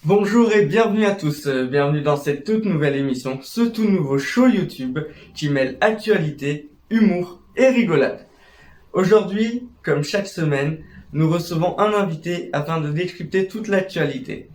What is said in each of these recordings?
Bonjour et bienvenue à tous, bienvenue dans cette toute nouvelle émission, ce tout nouveau show YouTube qui mêle actualité, humour et rigolade. Aujourd'hui, comme chaque semaine, nous recevons un invité afin de décrypter toute l'actualité.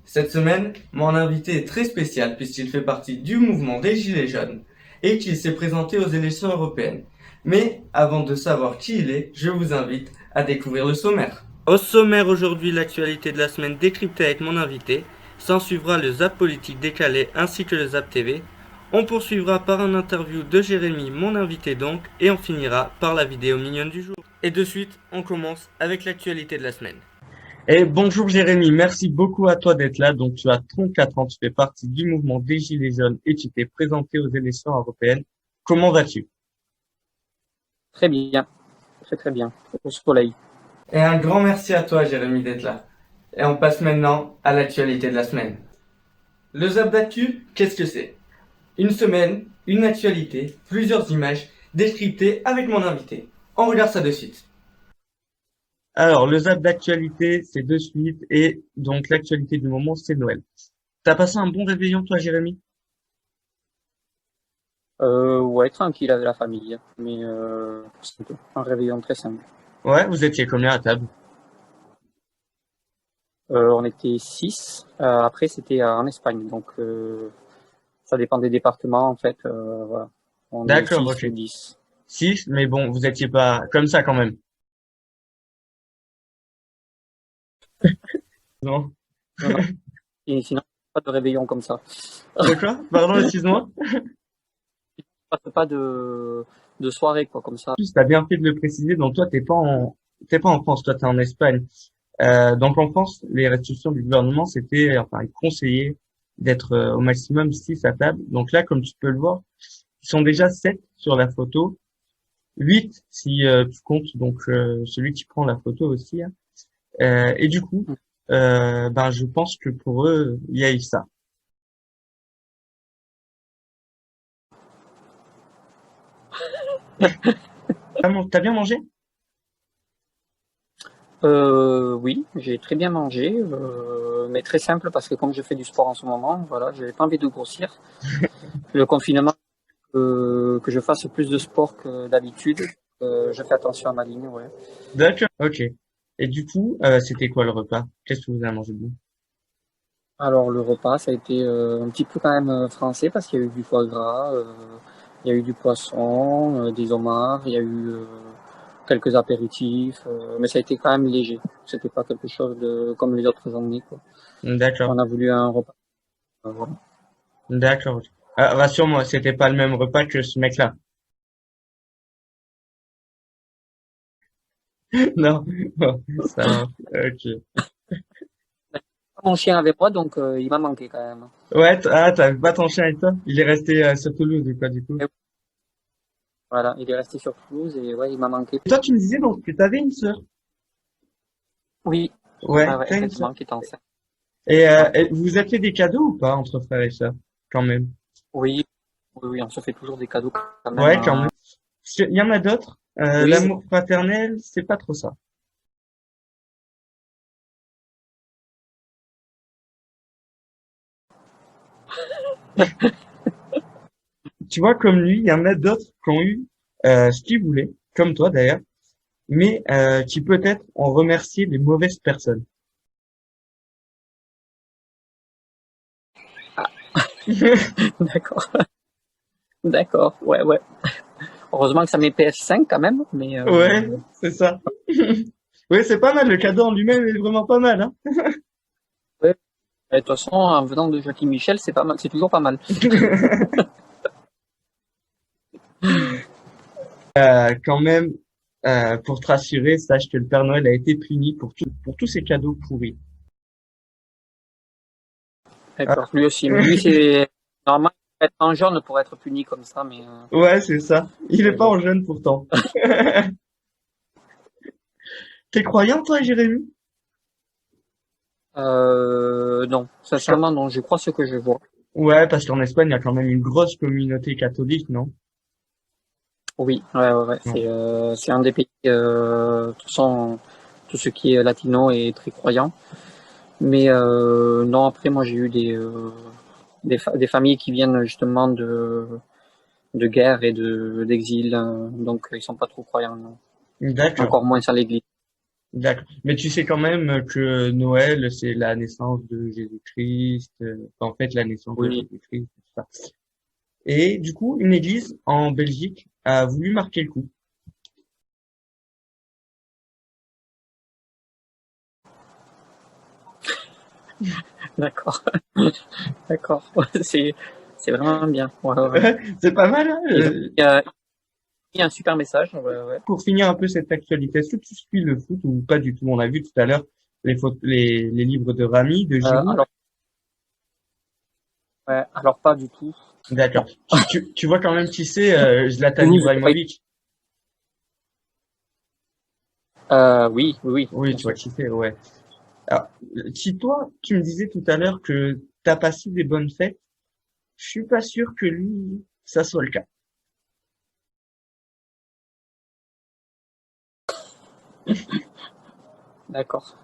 Cette semaine, mon invité est très spécial puisqu'il fait partie du mouvement des Gilets jaunes et qu'il s'est présenté aux élections européennes. Mais avant de savoir qui il est, je vous invite à découvrir le sommaire. Au sommaire aujourd'hui, l'actualité de la semaine décryptée avec mon invité. S'en suivra le Zap politique décalé ainsi que le Zap TV. On poursuivra par un interview de Jérémy, mon invité donc, et on finira par la vidéo mignonne du jour. Et de suite, on commence avec l'actualité de la semaine. Et bonjour Jérémy, merci beaucoup à toi d'être là. Donc tu as 34 ans, tu fais partie du mouvement des Gilets jaunes et tu t'es présenté aux élections européennes. Comment vas-tu? Très bien, très bien, au soleil. Et un grand merci à toi Jérémy d'être là. Et on passe maintenant à l'actualité de la semaine. Le Zap d'actu, qu'est-ce que c'est? Une semaine, une actualité, plusieurs images décryptées avec mon invité. On regarde ça de suite. Alors, le Zap d'actualité, c'est de suite et donc l'actualité du moment, c'est Noël. T'as passé un bon réveillon toi Jérémy? Ouais, tranquille avec la famille, mais simple, un réveillon très simple. Ouais, vous étiez combien à table? On était 6. Après c'était en Espagne, donc ça dépend des départements en fait. Voilà, on est D'accord, 6 ok. ou 10. 6, mais bon, vous étiez pas comme ça quand même. Non. Non, non. Et sinon, pas de réveillon comme ça. De quoi? Pardon, excuse-moi. Pas de soirée quoi comme ça. En plus, t'as bien fait de le préciser. Donc toi, t'es pas en France, toi, t'es en Espagne. Donc en France, les restrictions du gouvernement, c'était, enfin, ils conseillaient d'être au maximum 6 à table. Donc là, comme tu peux le voir, ils sont déjà 7 sur la photo, 8 si tu comptes donc celui qui prend la photo aussi, hein. Et du coup, ben je pense que pour eux, il y a eu ça. T'as bien mangé? Oui, j'ai très bien mangé, mais très simple parce que comme je fais du sport en ce moment, voilà, j'ai pas envie de grossir. Le confinement que je fasse plus de sport que d'habitude. Je fais attention à ma ligne, ouais. D'accord, ok. Et du coup, c'était quoi le repas? Qu'est-ce que vous avez mangé de bon? Alors le repas, ça a été un petit peu quand même français parce qu'il y a eu du foie gras, il y a eu du poisson, des homards, il y a eu quelques apéritifs, mais ça a été quand même léger. C'était pas quelque chose de comme les autres journées, quoi. D'accord, On a voulu un repas. Voilà. d'accord, ok. Rassure-moi, c'était pas le même repas que ce mec-là. Non, bon, ça marche. Ok. Mon chien avec moi, donc il m'a manqué quand même. Ouais, t'avais pas ton chien avec toi? Il est resté sur Toulouse ou quoi, du coup? Et voilà, il est resté sur Toulouse et ouais, il m'a manqué. Et toi, tu me disais donc que t'avais une sœur. Oui, Ouais, ouais, ouais, t'as une sœur. effectivement, qui est enceinte. Et Ouais. et vous vous êtes fait des cadeaux ou pas entre frères et sœurs? Quand même. Oui, oui, oui, on se fait toujours des cadeaux quand même. Ouais, quand même. Parce qu'il y en a d'autres. Oui, L'amour fraternel, c'est pas trop ça. Tu vois, comme lui, il y en a d'autres qui ont eu ce qu'ils voulaient, comme toi d'ailleurs, mais qui peut-être ont remercié les mauvaises personnes. d'accord, d'accord, ouais, ouais. Heureusement que ça met PS5 quand même, mais Ouais, c'est ça. Oui, c'est pas mal. Le cadeau en lui-même est vraiment pas mal, hein. ouais. De toute façon, en venant de Jackie Michel, c'est pas mal, c'est toujours pas mal. Quand même, pour te rassurer, sache que le Père Noël a été puni pour tous ces cadeaux pourris. Ah, D'accord, lui aussi. Mais lui, c'est normalement il faut être en jaune pour être puni comme ça, ouais, c'est ça. Il est mais pas bon. en jeune pourtant. T'es croyant, toi, Jérémy? Non, Parce que- sincèrement, non. Je crois ce que je vois. Ouais, parce qu'en Espagne, il y a quand même une grosse communauté catholique, non? Oui, ouais, ouais, ouais. Ouais. C'est un des pays. Tout ce qui est latino est très croyant. Mais non, après, moi, j'ai eu des familles qui viennent justement de guerre et d'exil, donc ils sont pas trop croyants, non. D'accord, Encore moins à l'église. d'accord. Mais tu sais quand même que Noël, c'est la naissance de Jésus-Christ, en fait, la naissance de Oui, Jésus-Christ, tout ça. Et du coup, une église en Belgique a voulu marquer le coup. d'accord, d'accord. Ouais, c'est vraiment bien. Ouais, ouais, ouais. C'est pas mal, hein, Ils ont mis un super message. Ouais, ouais. Pour finir un peu cette actualité, est-ce que tu suis le foot ou pas du tout? On a vu tout à l'heure les livres de Rami, de Giroud. Alors, ouais, alors pas du tout. D'accord. Non. Tu vois quand même qui c'est Zlatan Toulouse, j'ai pas Ibrahimovic? oui, oui, oui, Oui, bien tu vois sûr. qui c'est, ouais. Alors, si toi, tu me disais tout à l'heure que t'as passé des bonnes fêtes, je suis pas sûr que lui, ça soit le cas. D'accord.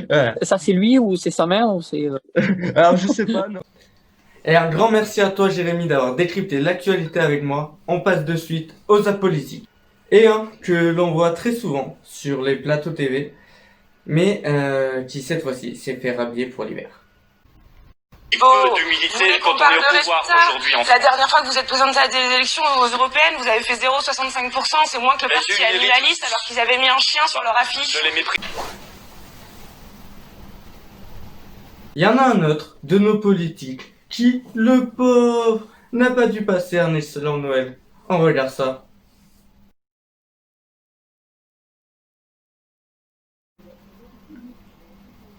Voilà. Ça, c'est lui ou c'est sa mère ou c'est Alors, je sais pas, non. Et un grand merci à toi Jérémy d'avoir décrypté l'actualité avec moi. On passe de suite aux apolitiques. Et un que l'on voit très souvent sur les plateaux TV, mais qui cette fois-ci s'est fait rhabiller pour l'hiver. Peu d'humilité quand on est au pouvoir aujourd'hui en France. La dernière fois que vous êtes présenté à des élections aux européennes, vous avez fait 0,65%, c'est moins que le parti a mis la liste alors qu'ils avaient mis un chien sur leur affiche. Je les méprise. Il y en a un autre de nos politiques qui, le pauvre, n'a pas dû passer un excellent Noël. On regarde ça.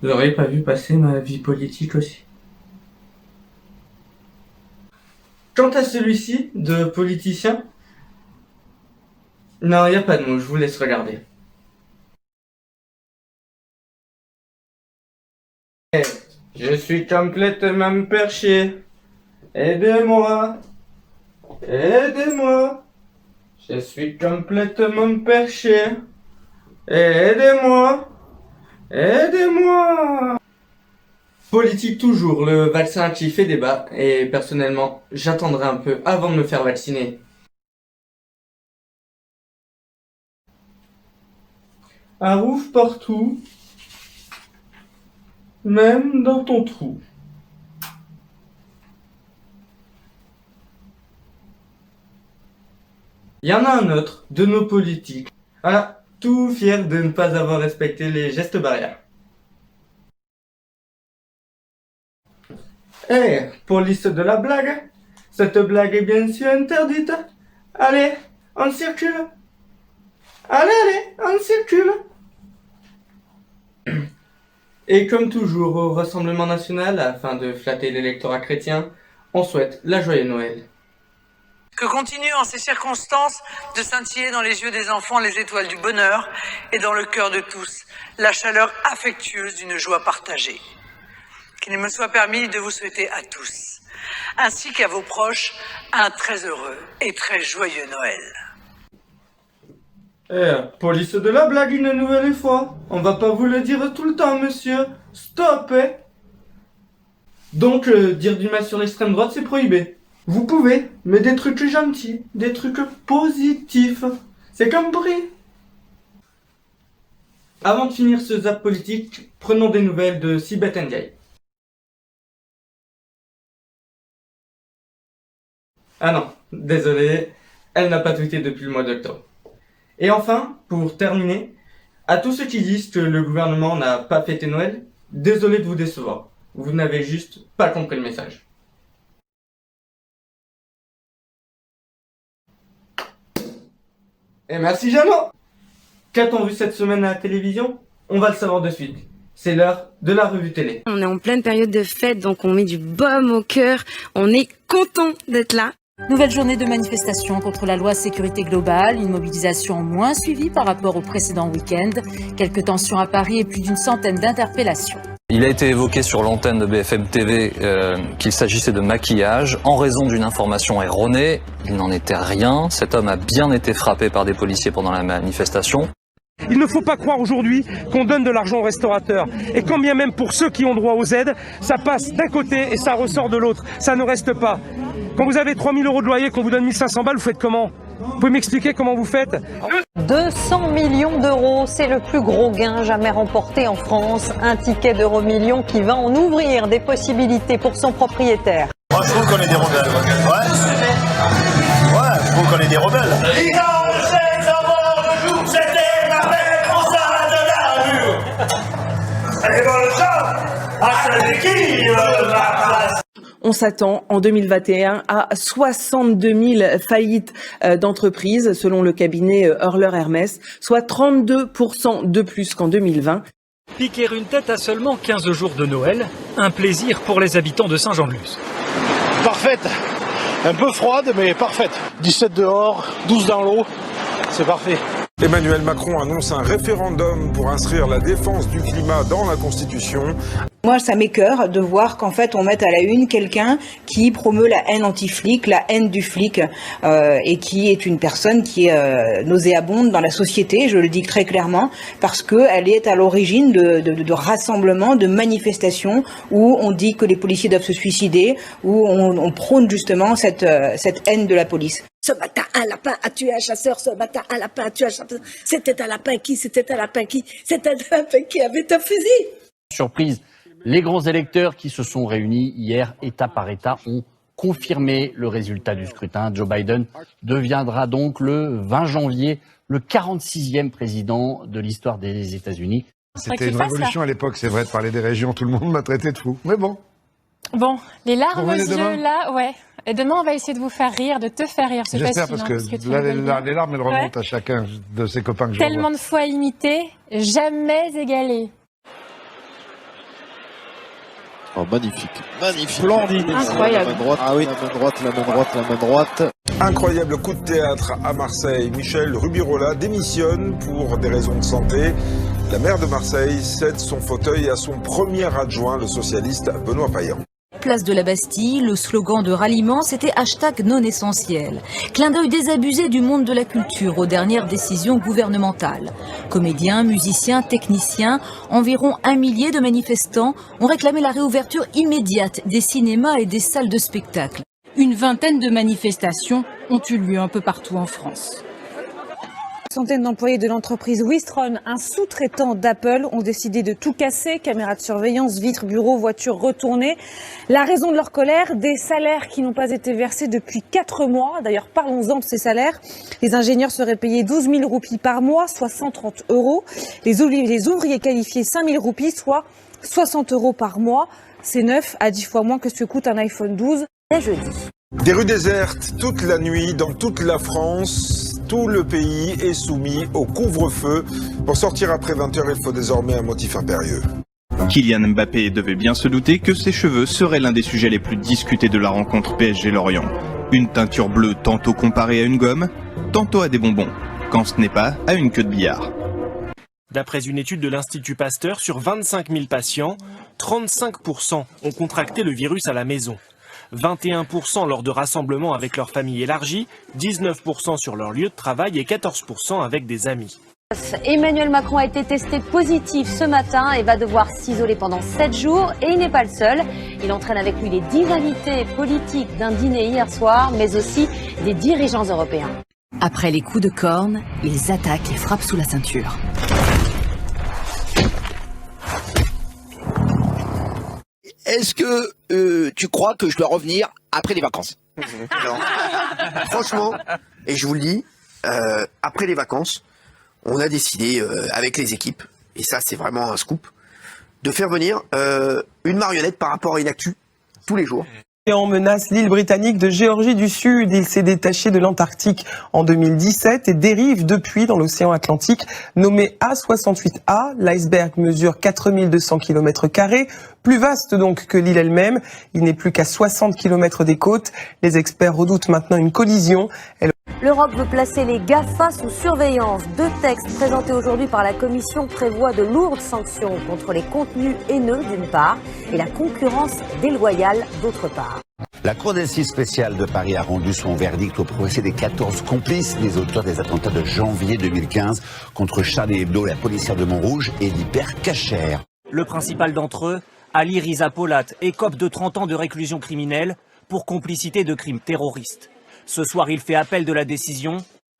Vous n'auriez pas vu passer ma vie politique aussi? Quant à celui-ci, de politicien, non, il n'y a pas de mots, je vous laisse regarder. Je suis complètement perché. Aidez-moi. Aidez-moi. Je suis complètement perché. Aidez-moi. Aidez-moi. Politique toujours, le vaccin qui fait débat, et personnellement, j'attendrai un peu avant de me faire vacciner. Un ouf partout, même dans ton trou. Il y en a un autre, de nos politiques. Voilà, tout fier de ne pas avoir respecté les gestes barrières. Eh, police de la blague, cette blague est bien sûr interdite. Allez, on circule. Allez, on circule. Et comme toujours au Rassemblement National, afin de flatter l'électorat chrétien, on souhaite la joyeuse Noël. Que continuent en ces circonstances de scintiller dans les yeux des enfants les étoiles du bonheur et dans le cœur de tous la chaleur affectueuse d'une joie partagée. Qu'il me soit permis de vous souhaiter à tous, ainsi qu'à vos proches, un très heureux et très joyeux Noël. Eh, police de la blague une nouvelle fois. On va pas vous le dire tout le temps, monsieur. Stop, eh. Donc, dire du mal sur l'extrême droite, c'est prohibé. Vous pouvez, mais des trucs gentils, des trucs positifs. C'est compris. Avant de finir ce zap politique, prenons des nouvelles de Sibeth Ndiaye. Ah non, désolé, elle n'a pas tweeté depuis le mois d'octobre. Et enfin, pour terminer, à tous ceux qui disent que le gouvernement n'a pas fêté Noël, désolé de vous décevoir. Vous n'avez juste pas compris le message. Et merci Jeannot. Qu'a-t-on vu cette semaine à la télévision? On va le savoir de suite. C'est l'heure de la revue télé. On est en pleine période de fête, donc on met du baume au cœur. On est content d'être là. Nouvelle journée de manifestation contre la loi sécurité globale, une mobilisation moins suivie par rapport au précédent week-end. Quelques tensions à Paris et plus d'une centaine d'interpellations. Il a été évoqué sur l'antenne de BFM TV qu'il s'agissait de maquillage en raison d'une information erronée. Il n'en était rien. Cet homme a bien été frappé par des policiers pendant la manifestation. Il ne faut pas croire aujourd'hui qu'on donne de l'argent aux restaurateurs. Et quand bien même pour ceux qui ont droit aux aides, ça passe d'un côté et ça ressort de l'autre. Ça ne reste pas. Quand vous avez 3 000 € de loyer, qu'on vous donne 1 500 balles, vous faites comment ? Vous pouvez m'expliquer comment vous faites ? 200 millions d'euros, c'est le plus gros gain jamais remporté en France. Un ticket d'euro-million qui va en ouvrir des possibilités pour son propriétaire. Moi, je trouve qu'on est des rebelles. Ouais, je trouve qu'on est des rebelles. On s'attend en 2021 à 62 000 faillites d'entreprises selon le cabinet Hurler Hermès, soit 32% de plus qu'en 2020. Piquer une tête à seulement 15 jours de Noël, un plaisir pour les habitants de Saint-Jean-de-Luz. Parfaite, un peu froide mais parfaite. 17 dehors, 12 dans l'eau, c'est parfait. Emmanuel Macron annonce un référendum pour inscrire la défense du climat dans la Constitution. Moi, ça m'écœure de voir qu'en fait, on mette à la une quelqu'un qui promeut la haine anti-flic, la haine du flic, et qui est une personne qui est nauséabonde dans la société, je le dis très clairement, parce qu'elle est à l'origine de rassemblements, de manifestations où on dit que les policiers doivent se suicider, où on prône justement cette haine de la police. Ce matin, un lapin a tué un chasseur. Ce matin, un lapin a tué un chasseur. C'était un lapin qui? C'était un lapin qui? C'était un lapin qui avait un fusil. Surprise, les grands électeurs qui se sont réunis hier, État par État, ont confirmé le résultat du scrutin. Joe Biden deviendra donc le 20 janvier le 46e président de l'histoire des États-Unis. C'était une révolution à l'époque, c'est vrai, de parler des régions. Tout le monde m'a traité de fou. Mais bon. Bon, les larmes aux yeux, demain là, ouais. Et demain, on va essayer de vous faire rire, de te faire rire. J'espère, parce que là, les larmes, elles remontent à chacun de ses copains que je vois. Tellement de fois imité, jamais égalé. Oh, magnifique. Magnifique. Splendide. Incroyable. La main droite, ah oui. La main droite, la main droite, la main droite. Incroyable coup de théâtre à Marseille. Michel Rubirola démissionne pour des raisons de santé. La maire de Marseille cède son fauteuil à son premier adjoint, le socialiste Benoît Payan. Place de la Bastille, le slogan de ralliement, c'était #non-essentiel. Clin d'œil désabusé du monde de la culture aux dernières décisions gouvernementales. Comédiens, musiciens, techniciens, environ 1 millier de manifestants ont réclamé la réouverture immédiate des cinémas et des salles de spectacle. Une vingtaine de manifestations ont eu lieu un peu partout en France. Centaines d'employés de l'entreprise Wistron, un sous-traitant d'Apple, ont décidé de tout casser. Caméras de surveillance, vitres, bureaux, voitures retournées. La raison de leur colère, des salaires qui n'ont pas été versés depuis 4 mois. D'ailleurs, parlons-en de ces salaires. Les ingénieurs seraient payés 12 000 roupies par mois, soit 130 €. Les ouvriers qualifiés 5 000 roupies, soit 60 € par mois. C'est 9 à 10 fois moins que ce que coûte un iPhone 12 dès jeudi. Des rues désertes toute la nuit dans toute la France. Tout le pays est soumis au couvre-feu. Pour sortir après 20 h, il faut désormais un motif impérieux. Kylian Mbappé devait bien se douter que ses cheveux seraient l'un des sujets les plus discutés de la rencontre PSG-Lorient. Une teinture bleue tantôt comparée à une gomme, tantôt à des bonbons, quand ce n'est pas à une queue de billard. D'après une étude de l'Institut Pasteur, sur 25 000 patients, 35% ont contracté le virus à la maison. 21% lors de rassemblements avec leur famille élargie, 19% sur leur lieu de travail et 14% avec des amis. Emmanuel Macron a été testé positif ce matin et va devoir s'isoler pendant 7 jours. Et il n'est pas le seul. Il entraîne avec lui les 10 invités politiques d'un dîner hier soir, mais aussi des dirigeants européens. Après les coups de corne, les attaques les frappent sous la ceinture. Est-ce que tu crois que je dois revenir après les vacances? Non. Franchement, et je vous le dis, après les vacances, on a décidé avec les équipes, et ça c'est vraiment un scoop, de faire venir une marionnette par rapport à une actu tous les jours. Et on menace l'île britannique de Géorgie du Sud. Il s'est détaché de l'Antarctique en 2017 et dérive depuis dans l'océan Atlantique. Nommé A68A, l'iceberg mesure 4200 km², plus vaste donc que l'île elle-même. Il n'est plus qu'à 60 km des côtes. Les experts redoutent maintenant une collision. L'Europe veut placer les GAFA sous surveillance. 2 textes présentés aujourd'hui par la Commission prévoient de lourdes sanctions contre les contenus haineux d'une part et la concurrence déloyale d'autre part. La Cour d'assises spéciale de Paris a rendu son verdict au procès des 14 complices des auteurs des attentats de janvier 2015 contre Charlie Hebdo, la policière de Montrouge et d'Hypercacher. Le principal d'entre eux, Ali Riza Polat, écope de 30 ans de réclusion criminelle pour complicité de crimes terroristes. Ce soir, il fait appel de la décision.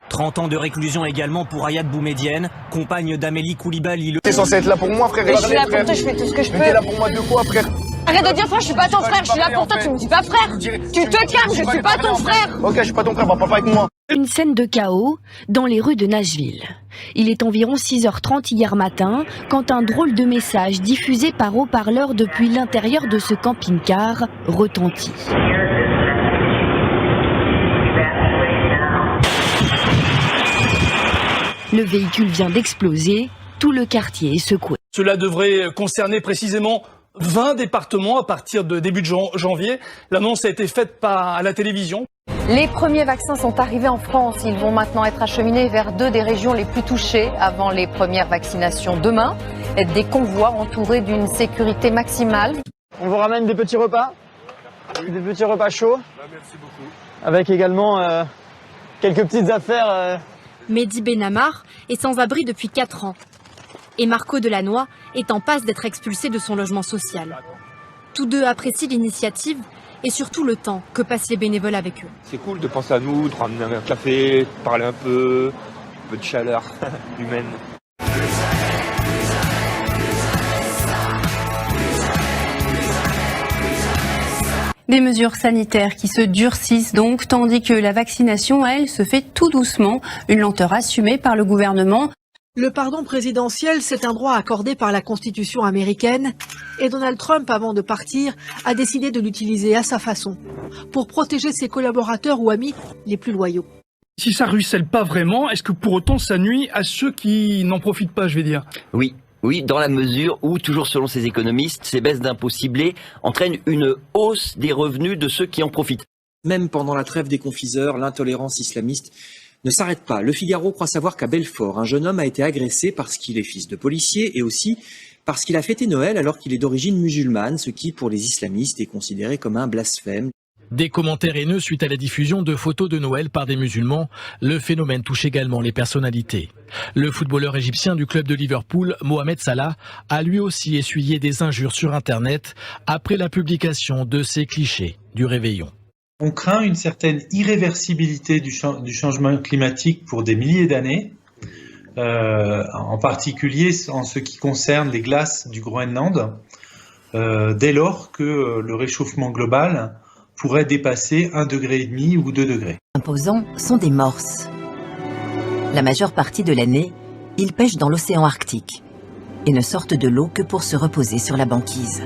30 ans de réclusion également pour Ayad Boumedienne, compagne d'Amélie Koulibaly. T'es censé être là pour moi, frère. Mais je suis là pour toi, je fais tout ce que je peux. Mais t'es là pour moi de quoi, frère? Arrête de dire frère, je suis pas ton frère, je suis là pour toi, tu me dis pas frère. Tu te calmes, je suis pas ton frère. Ok, je suis pas ton frère, va pas avec moi. Une scène de chaos dans les rues de Nashville. Il est environ 6h30 hier matin quand un drôle de message diffusé par haut-parleur depuis l'intérieur de ce camping-car retentit. Le véhicule vient d'exploser, tout le quartier est secoué. Cela devrait concerner précisément 20 départements à partir de début de janvier. L'annonce a été faite à la télévision. Les premiers vaccins sont arrivés en France. Ils vont maintenant être acheminés vers 2 des régions les plus touchées avant les premières vaccinations demain. Des convois entourés d'une sécurité maximale. On vous ramène des petits repas chauds. Merci beaucoup. Avec également quelques petites affaires. Mehdi Benamar est sans abri depuis 4 ans. Et Marco Delannoy est en passe d'être expulsé de son logement social. Tous deux apprécient l'initiative et surtout le temps que passent les bénévoles avec eux. C'est cool de penser à nous, de ramener un café, de parler un peu de chaleur humaine. Des mesures sanitaires qui se durcissent donc, tandis que la vaccination, elle, se fait tout doucement, une lenteur assumée par le gouvernement. Le pardon présidentiel, c'est un droit accordé par la Constitution américaine et Donald Trump, avant de partir, a décidé de l'utiliser à sa façon pour protéger ses collaborateurs ou amis les plus loyaux. Si ça ruisselle pas vraiment, est-ce que pour autant ça nuit à ceux qui n'en profitent pas, je vais dire? Oui, dans la mesure où, toujours selon ces économistes, ces baisses d'impôts ciblées entraînent une hausse des revenus de ceux qui en profitent. Même pendant la trêve des confiseurs, l'intolérance islamiste ne s'arrête pas. Le Figaro croit savoir qu'à Belfort, un jeune homme a été agressé parce qu'il est fils de policier et aussi parce qu'il a fêté Noël alors qu'il est d'origine musulmane, ce qui, pour les islamistes, est considéré comme un blasphème. Des commentaires haineux suite à la diffusion de photos de Noël par des musulmans. Le phénomène touche également les personnalités. Le footballeur égyptien du club de Liverpool, Mohamed Salah, a lui aussi essuyé des injures sur Internet après la publication de ces clichés du réveillon. On craint une certaine irréversibilité du changement climatique pour des milliers d'années, en particulier en ce qui concerne les glaces du Groenland, dès lors que le réchauffement global pourrait dépasser 1,5 degré ou 2 degrés. Imposants sont des morses. La majeure partie de l'année, ils pêchent dans l'océan Arctique et ne sortent de l'eau que pour se reposer sur la banquise.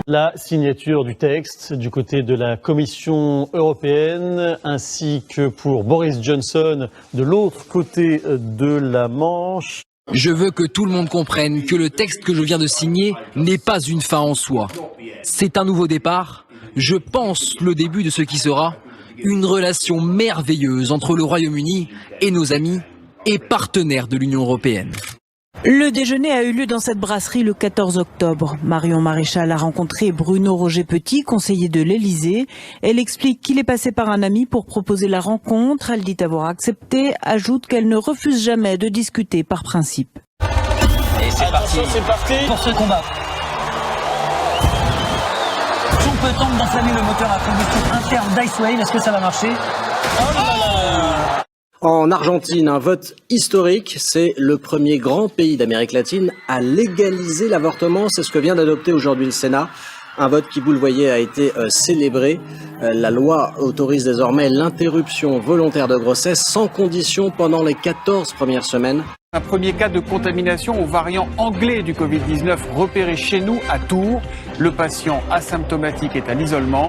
La signature du texte du côté de la Commission européenne ainsi que pour Boris Johnson de l'autre côté de la Manche. Je veux que tout le monde comprenne que le texte que je viens de signer n'est pas une fin en soi. C'est un nouveau départ. Je pense le début de ce qui sera une relation merveilleuse entre le Royaume-Uni et nos amis et partenaires de l'Union européenne. Le déjeuner a eu lieu dans cette brasserie le 14 octobre. Marion Maréchal a rencontré Bruno Roger-Petit, conseiller de l'Élysée. Elle explique qu'il est passé par un ami pour proposer la rencontre. Elle dit avoir accepté, ajoute qu'elle ne refuse jamais de discuter par principe. Et c'est parti pour ce combat. Si on peut tenter d'enflammer le moteur à combustion interne d'Icewave, est-ce que ça va marcher? En Argentine, un vote historique, c'est le premier grand pays d'Amérique latine à légaliser l'avortement. C'est ce que vient d'adopter aujourd'hui le Sénat. Un vote qui, vous le voyez, a été célébré. La loi autorise désormais l'interruption volontaire de grossesse sans condition pendant les 14 premières semaines. Un premier cas de contamination au variant anglais du Covid-19 repéré chez nous à Tours. Le patient asymptomatique est à l'isolement.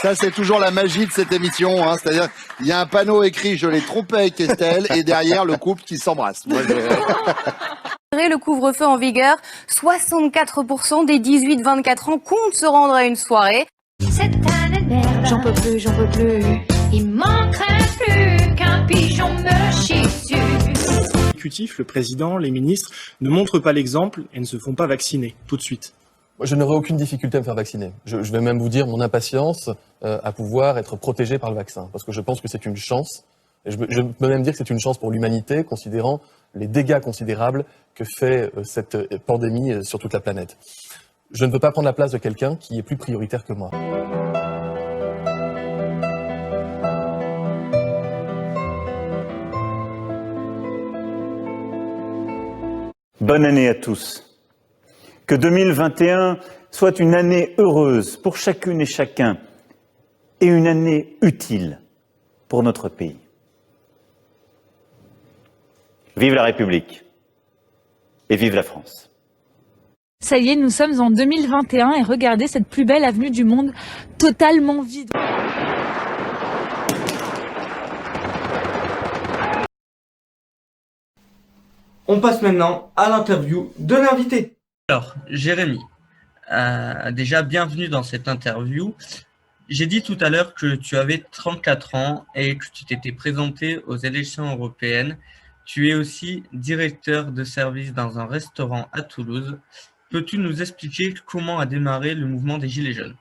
Ça, c'est toujours la magie de cette émission, hein. C'est-à-dire, il y a un panneau écrit « Je l'ai trompé avec Estelle » et derrière, le couple qui s'embrasse. Le couvre-feu en vigueur, 64% des 18-24 ans comptent se rendre à une soirée. J'en peux plus, j'en peux plus. Il manquerait plus qu'un pigeon me chie dessus. l'exécutif, le président, les ministres, ne montrent pas l'exemple et ne se font pas vacciner tout de suite? Moi, je n'aurai aucune difficulté à me faire vacciner. Je vais même vous dire mon impatience à pouvoir être protégé par le vaccin, parce que je pense que c'est une chance. Et je peux même dire que c'est une chance pour l'humanité, considérant les dégâts considérables que fait cette pandémie sur toute la planète. Je ne veux pas prendre la place de quelqu'un qui est plus prioritaire que moi. Bonne année à tous. Que 2021 soit une année heureuse pour chacune et chacun et une année utile pour notre pays. Vive la République et vive la France. Ça y est, nous sommes en 2021 et regardez cette plus belle avenue du monde totalement vide. On passe maintenant à l'interview de l'invité. Alors, Jérémy, déjà bienvenue dans cette interview. J'ai dit tout à l'heure que tu avais 34 ans et que tu t'étais présenté aux élections européennes. Tu es aussi directeur de service dans un restaurant à Toulouse. Peux-tu nous expliquer comment a démarré le mouvement des Gilets jaunes?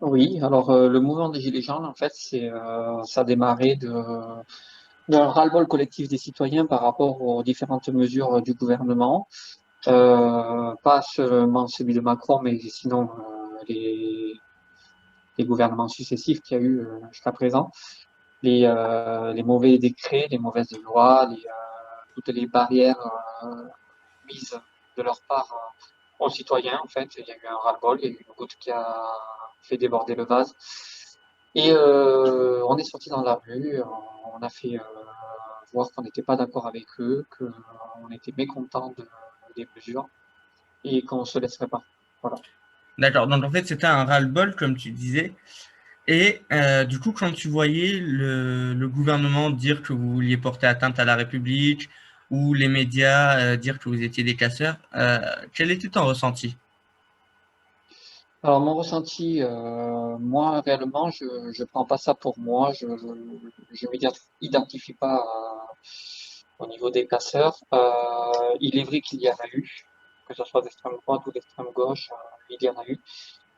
Oui, alors le mouvement des Gilets jaunes, en fait, ça a démarré d'un ras-le-bol collectif des citoyens par rapport aux différentes mesures du gouvernement. Pas seulement celui de Macron, mais sinon les gouvernements successifs qu'il y a eu jusqu'à présent. Les mauvais décrets, les mauvaises lois, toutes les barrières mises de leur part aux citoyens, en fait. Il y a eu un ras-le-bol, il y a eu une goutte qui a fait déborder le vase. Et on est sorti dans la rue, on a fait voir qu'on n'était pas d'accord avec eux, qu'on était mécontents des mesures et qu'on ne se laisserait pas. Voilà. D'accord, donc en fait c'était un ras-le-bol comme tu disais. Et du coup, quand tu voyais le gouvernement dire que vous vouliez porter atteinte à la République ou les médias dire que vous étiez des casseurs, quel était ton ressenti? Alors mon ressenti, moi réellement, je prends pas ça pour moi, je m'identifie pas au niveau des casseurs. Il est vrai qu'il y en a eu, que ce soit d'extrême droite ou d'extrême gauche, il y en a eu.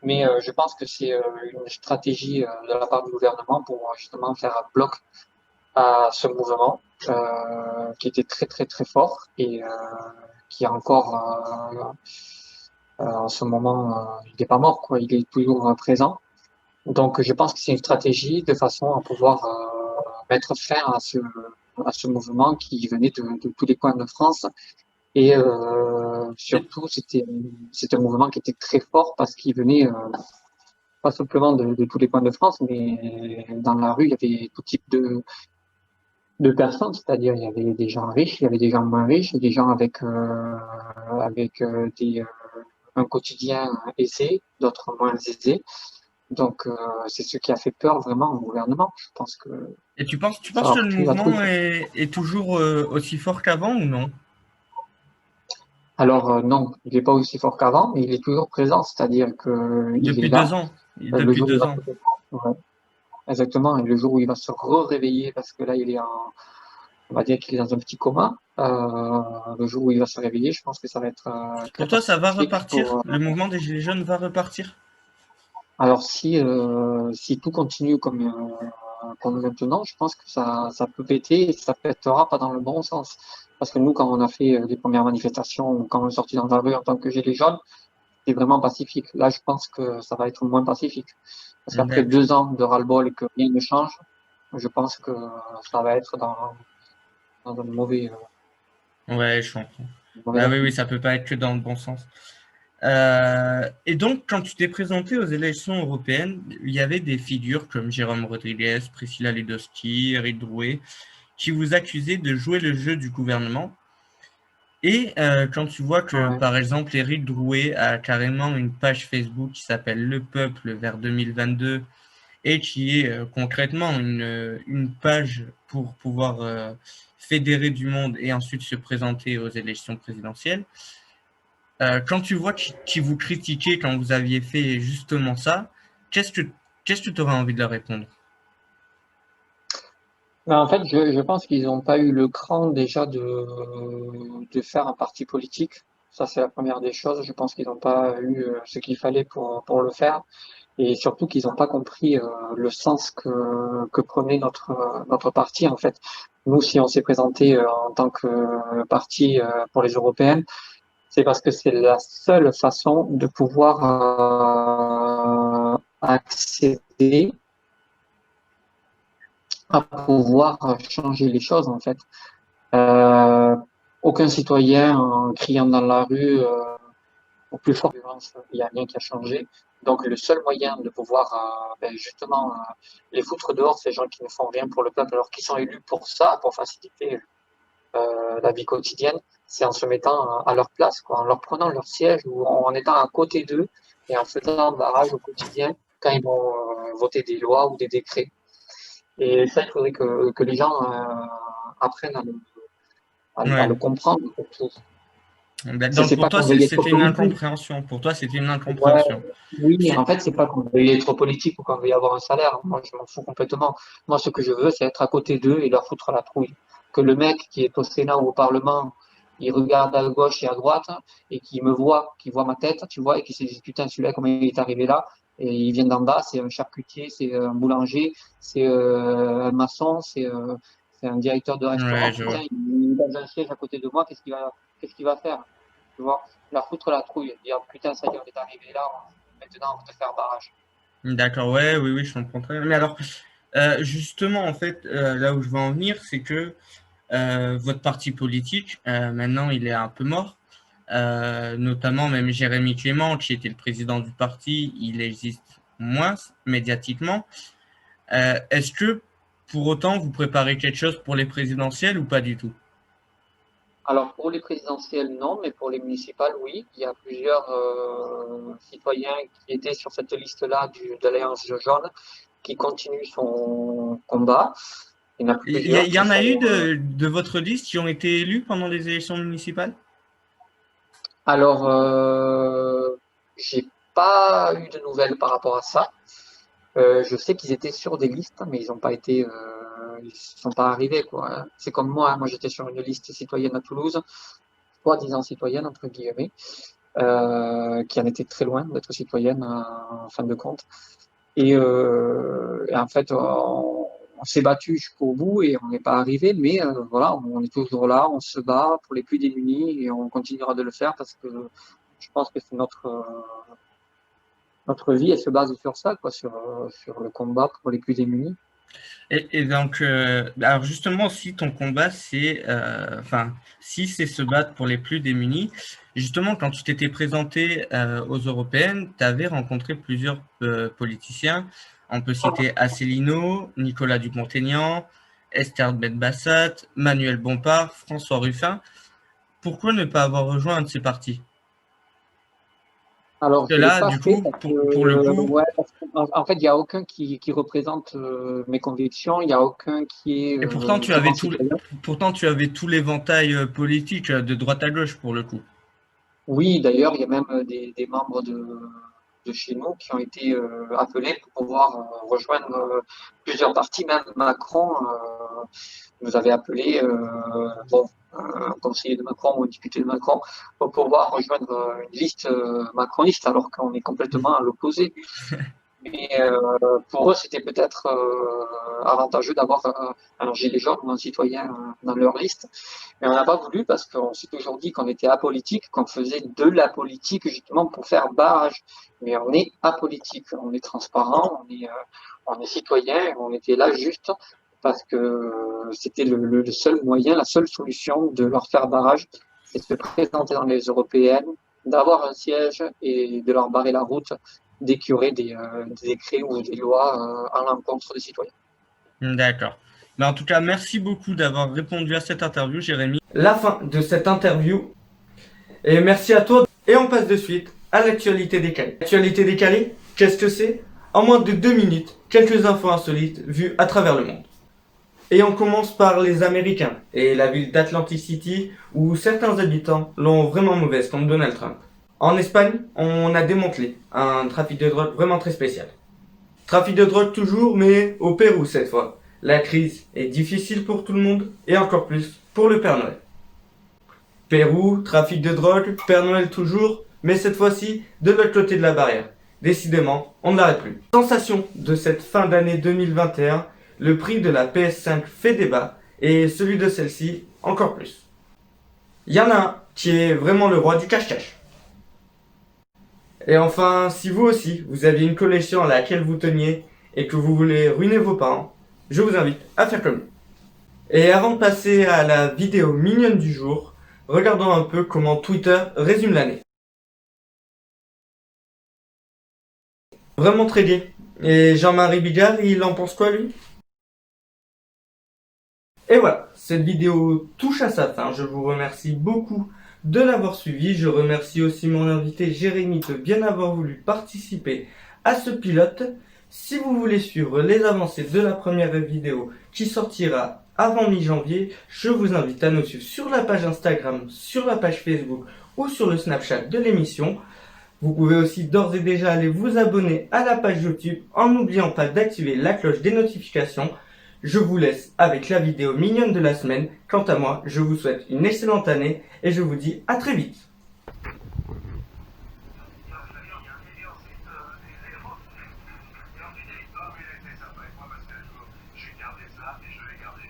Mais je pense que c'est une stratégie de la part du gouvernement pour justement faire un bloc à ce mouvement qui était très très très fort et qui est encore en ce moment, il n'est pas mort, quoi, il est toujours présent. Donc je pense que c'est une stratégie de façon à pouvoir mettre fin à ce mouvement qui venait de tous les coins de France. Et surtout, c'était un mouvement qui était très fort parce qu'il venait pas simplement de tous les coins de France, mais dans la rue, il y avait tout type de personnes, c'est-à-dire il y avait des gens riches, il y avait des gens moins riches, des gens avec un quotidien aisé, d'autres moins aisés. Donc c'est ce qui a fait peur vraiment au gouvernement. Je pense que. Et tu penses que le mouvement est toujours aussi fort qu'avant ou non? Alors non, il n'est pas aussi fort qu'avant, mais il est toujours présent, c'est-à-dire que depuis 2 ans. Depuis 2 ans. Ouais, exactement. Et le jour où il va se réveiller, parce que là on va dire qu'il est dans un petit coma. Le jour où il va se réveiller, je pense que ça va être. Pour toi, ça va repartir? Le mouvement des Gilets jaunes va repartir? Alors si tout continue comme maintenant, je pense que ça peut péter et ça pètera pas dans le bon sens. Parce que nous, quand on a fait les premières manifestations, quand on est sorti dans la rue en tant que Gilets jaunes, c'était vraiment pacifique. Là, je pense que ça va être moins pacifique. Parce qu'après 2 ans de ras-le-bol et que rien ne change, je pense que ça va être dans un mauvais. Ouais, je comprends. Ah oui, ça peut pas être que dans le bon sens. Et donc, quand tu t'es présenté aux élections européennes, il y avait des figures comme Jérôme Rodriguez, Priscilla Ledowski, Éric Drouet, qui vous accusaient de jouer le jeu du gouvernement. Et quand tu vois que, par exemple, Éric Drouet a carrément une page Facebook qui s'appelle Le Peuple vers 2022 et qui est concrètement une page pour pouvoir fédérer du monde et ensuite se présenter aux élections présidentielles, quand tu vois qu'ils vous critiquaient quand vous aviez fait justement ça, qu'est-ce que tu aurais envie de leur répondre? Mais en fait, je pense qu'ils n'ont pas eu le cran déjà de faire un parti politique. Ça, c'est la première des choses. Je pense qu'ils n'ont pas eu ce qu'il fallait pour le faire. Et surtout qu'ils n'ont pas compris le sens que prenait notre parti. En fait, nous, si on s'est présenté en tant que parti pour les européennes, c'est parce que c'est la seule façon de pouvoir accéder à pouvoir changer les choses, en fait. Aucun citoyen en criant dans la rue au plus fort violence, il n'y a rien qui a changé. Donc le seul moyen de pouvoir justement les foutre dehors, ces gens qui ne font rien pour le peuple, alors qu'ils sont élus pour ça, pour faciliter la vie quotidienne, c'est en se mettant à leur place, quoi, en leur prenant leur siège ou en étant à côté d'eux et en faisant barrage au quotidien quand ils vont voter des lois ou des décrets. Et ça, il faudrait que les gens apprennent à le comprendre. Donc pour toi, c'était une incompréhension. Pour toi, c'était une incompréhension. Ouais, oui, en fait, c'est pas qu'on veuille être politique ou qu'on veuille avoir un salaire. Moi, je m'en fous complètement. Moi, ce que je veux, c'est être à côté d'eux et leur foutre la trouille. Que le mec qui est au Sénat ou au Parlement, il regarde à gauche et à droite et qui me voit, qui voit ma tête, tu vois, et qui se dit putain, celui-là, comment il est arrivé là? Et il vient d'en bas, c'est un charcutier, c'est un boulanger, c'est un maçon, c'est un directeur de restaurant. Ouais, putain, il est dans un siège à côté de moi, qu'est-ce qu'il va faire? Tu vois, leur foutre la trouille, dire putain, ça y est, on est arrivé là, maintenant on va te faire barrage. D'accord, ouais, oui, je comprends très bien. Mais alors, justement, en fait, là où je veux en venir, c'est que votre parti politique, maintenant, il est un peu mort. Notamment même Jérémy Clément, qui était le président du parti, il existe moins médiatiquement. Est-ce que, pour autant, vous préparez quelque chose pour les présidentielles ou pas du tout? Alors, pour les présidentielles, non, mais pour les municipales, oui. Il y a plusieurs citoyens qui étaient sur cette liste-là de l'Alliance jaune qui continuent son combat. Il y en a eu de votre liste qui ont été élus pendant les élections municipales? Alors, j'ai pas eu de nouvelles par rapport à ça. Je sais qu'ils étaient sur des listes, mais ils n'ont pas été, ils sont pas arrivés, quoi. C'est comme moi, hein. Moi j'étais sur une liste citoyenne à Toulouse, soi-disant citoyenne entre guillemets, qui en était très loin d'être citoyenne en fin de compte. Et en fait, on s'est battu jusqu'au bout et on n'est pas arrivé, mais voilà, on est toujours là, on se bat pour les plus démunis et on continuera de le faire parce que je pense que c'est notre vie, elle se base sur ça, quoi, sur le combat pour les plus démunis. Et donc, alors justement, si ton combat, c'est, si c'est se battre pour les plus démunis, justement, quand tu t'étais présenté aux européennes, tu avais rencontré plusieurs politiciens. On peut citer Asselineau, Nicolas Dupont-Aignan, Esther Benbassat, Manuel Bompard, François Ruffin. Pourquoi ne pas avoir rejoint un de ces partis? Alors, que là, du coup, pour le coup... Ouais, en fait, il n'y a aucun qui représente mes convictions, il n'y a aucun qui est... Et pourtant, tu avais tout l'éventail politique de droite à gauche, pour le coup. Oui, d'ailleurs, il y a même des membres de chez nous qui ont été appelés pour pouvoir rejoindre plusieurs partis. Même Macron nous avait appelé, un conseiller de Macron ou un député de Macron, pour pouvoir rejoindre une liste macroniste, alors qu'on est complètement à l'opposé. Mais pour eux, c'était peut-être avantageux d'avoir un gilet jaune ou un citoyen dans leur liste. Mais on n'a pas voulu parce qu'on s'est toujours dit qu'on était apolitique, qu'on faisait de la politique justement pour faire barrage. Mais on est apolitique, on est transparent, on est citoyen, on était là juste parce que c'était le seul moyen, la seule solution de leur faire barrage, c'est de se présenter dans les européennes, d'avoir un siège et de leur barrer la route dès qu'il y aurait des décrets ou des lois à l'encontre des citoyens. D'accord. Mais en tout cas, merci beaucoup d'avoir répondu à cette interview, Jérémy. La fin de cette interview. Et merci à toi. Et on passe de suite à l'actualité décalée. L'actualité décalée, qu'est-ce que c'est? En moins de 2 minutes, quelques infos insolites vues à travers le monde. Et on commence par les Américains et la ville d'Atlantic City où certains habitants l'ont vraiment mauvaise, comme Donald Trump. En Espagne, on a démantelé un trafic de drogue vraiment très spécial. Trafic de drogue toujours, mais au Pérou cette fois. La crise est difficile pour tout le monde et encore plus pour le Père Noël. Pérou, trafic de drogue, Père Noël toujours, mais cette fois-ci de l'autre côté de la barrière. Décidément, on ne l'arrête plus. Sensation de cette fin d'année 2021, le prix de la PS5 fait débat et celui de celle-ci encore plus. Il y en a un qui est vraiment le roi du cache-cache. Et enfin, si vous aussi, vous aviez une collection à laquelle vous teniez et que vous voulez ruiner vos parents, je vous invite à faire comme nous. Et avant de passer à la vidéo mignonne du jour, regardons un peu comment Twitter résume l'année. Vraiment très gai. Et Jean-Marie Bigard, il en pense quoi lui? Et voilà, cette vidéo touche à sa fin. Je vous remercie beaucoup de l'avoir suivi. Je remercie aussi mon invité Jérémy de bien avoir voulu participer à ce pilote. Si vous voulez suivre les avancées de la première vidéo qui sortira avant mi-janvier, je vous invite à nous suivre sur la page Instagram, sur la page Facebook ou sur le Snapchat de l'émission. Vous pouvez aussi d'ores et déjà aller vous abonner à la page YouTube en n'oubliant pas d'activer la cloche des notifications. Je vous laisse avec la vidéo mignonne de la semaine. Quant à moi, je vous souhaite une excellente année et je vous dis à très vite. Je vais garder ça et je vais garder.